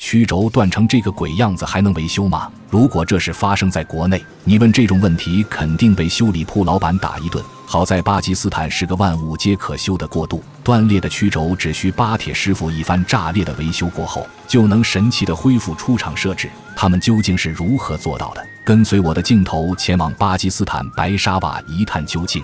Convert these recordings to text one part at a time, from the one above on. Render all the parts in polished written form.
曲轴断成这个鬼样子还能维修吗？如果这是发生在国内，你问这种问题肯定被修理铺老板打一顿。好在巴基斯坦是个万物皆可修的国度，断裂的曲轴只需巴铁师傅一番炸裂的维修过后，就能神奇的恢复出厂设置。他们究竟是如何做到的？跟随我的镜头前往巴基斯坦白沙瓦一探究竟。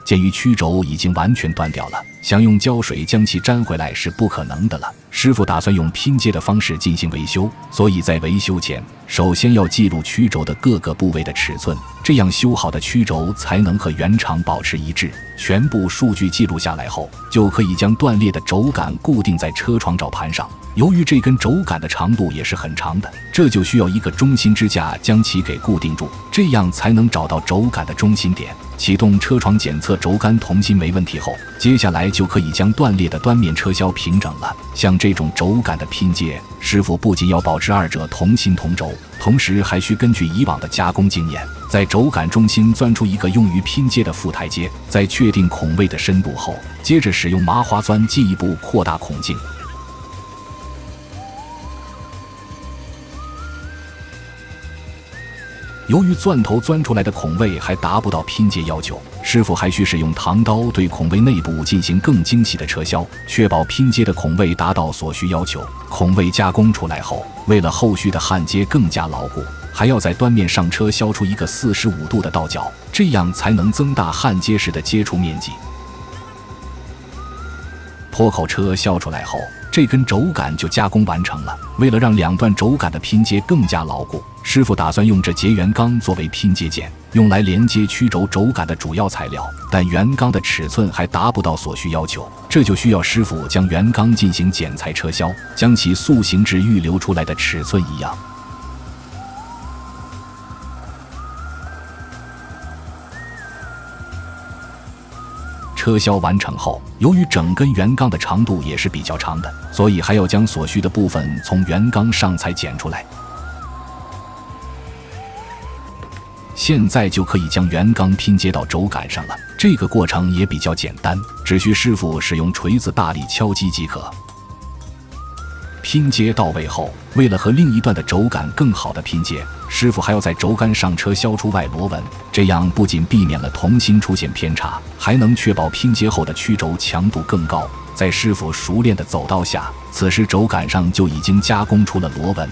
鉴于曲轴已经完全断掉了，想用胶水将其粘回来是不可能的了。师傅打算用拼接的方式进行维修，所以在维修前，首先要记录曲轴的各个部位的尺寸，这样修好的曲轴才能和原厂保持一致。全部数据记录下来后，就可以将断裂的轴杆固定在车床绞盘上。由于这根轴杆的长度也是很长的，这就需要一个中心支架将其给固定住，这样才能找到轴杆的中心点。启动车床检测轴杆同心没问题后，接下来就可以将断裂的端面车销平整了。像这种轴杆的拼接，师傅不仅要保持二者同心同轴，同时还需根据以往的加工经验，在轴杆中心钻出一个用于拼接的副台阶，在确定孔位的深度后，接着使用麻花钻进一步扩大孔径。由于钻头钻出来的孔位还达不到拼接要求，师傅还需使用唐刀对孔位内部进行更精细的车削，确保拼接的孔位达到所需要求。孔位加工出来后，为了后续的焊接更加牢固，还要在端面上车削出一个45度的倒角，这样才能增大焊接时的接触面积。坡口车削出来后，这根轴杆就加工完成了。为了让两段轴杆的拼接更加牢固，师傅打算用这节圆钢作为拼接件，用来连接曲轴轴杆的主要材料。但圆钢的尺寸还达不到所需要求，这就需要师傅将圆钢进行剪裁车削，将其塑形至预留出来的尺寸一样。车削完成后，由于整根圆钢的长度也是比较长的，所以还要将所需的部分从圆钢上才剪出来。现在就可以将圆钢拼接到轴杆上了，这个过程也比较简单，只需师傅使用锤子大力敲击即可。拼接到位后，为了和另一段的轴杆更好的拼接，师傅还要在轴杆上车削出外螺纹，这样不仅避免了同心出现偏差，还能确保拼接后的曲轴强度更高。在师傅熟练的走道下，此时轴杆上就已经加工出了螺纹。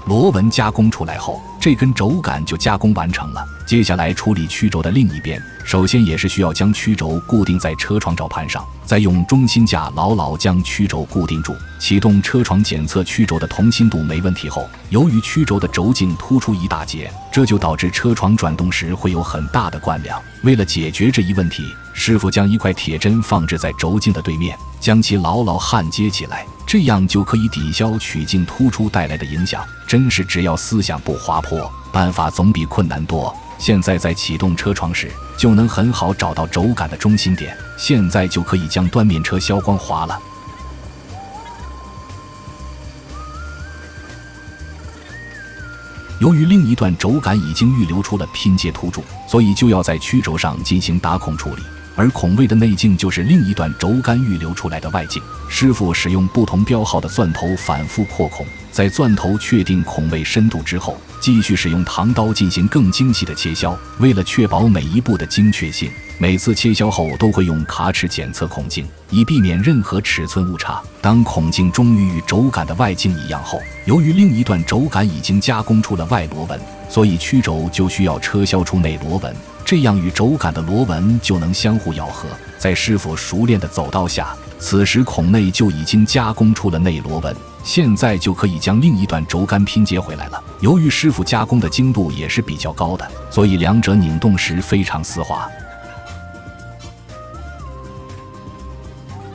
螺纹加工出来后，这根轴杆就加工完成了。接下来处理曲轴的另一边，首先也是需要将曲轴固定在车床绞盘上，再用中心架牢牢将曲轴固定住。启动车床检测曲轴的同心度没问题后，由于曲轴的轴径突出一大截，这就导致车床转动时会有很大的惯量。为了解决这一问题，师傅将一块铁针放置在轴径的对面，将其牢牢焊接起来，这样就可以抵消曲径突出带来的影响。真是只要思想不滑坡，办法总比困难多。现在在启动车床时，就能很好找到轴杆的中心点，现在就可以将端面车削光滑了。由于另一段轴杆已经预留出了拼接突触，所以就要在曲轴上进行打孔处理，而孔位的内径就是另一段轴杆预留出来的外径。师傅使用不同标号的钻头反复破孔，在钻头确定孔位深度之后，继续使用唐刀进行更精细的切削。为了确保每一步的精确性，每次切削后都会用卡尺检测孔径，以避免任何尺寸误差。当孔径终于与轴杆的外径一样后，由于另一段轴杆已经加工出了外螺纹，所以曲轴就需要车削出内螺纹，这样与轴杆的螺纹就能相互咬合。在师傅熟练的走道下，此时孔内就已经加工出了内螺纹，现在就可以将另一段轴杆拼接回来了。由于师傅加工的精度也是比较高的，所以两者拧动时非常丝滑。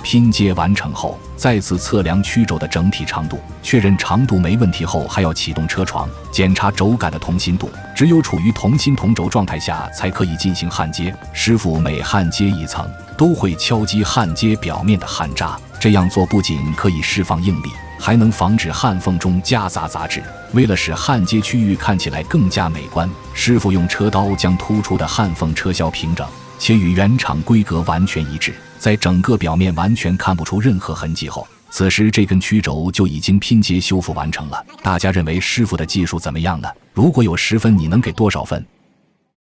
拼接完成后，再次测量曲轴的整体长度，确认长度没问题后，还要启动车床检查轴杆的同心度。只有处于同心同轴状态下才可以进行焊接。师傅每焊接一层都会敲击焊接表面的焊渣，这样做不仅可以释放应力，还能防止焊缝中夹杂杂质。为了使焊接区域看起来更加美观，师傅用车刀将突出的焊缝车削平整，且与原厂规格完全一致，在整个表面完全看不出任何痕迹后，此时这根曲轴就已经拼接修复完成了。大家认为师傅的技术怎么样呢？如果有10分，你能给多少分？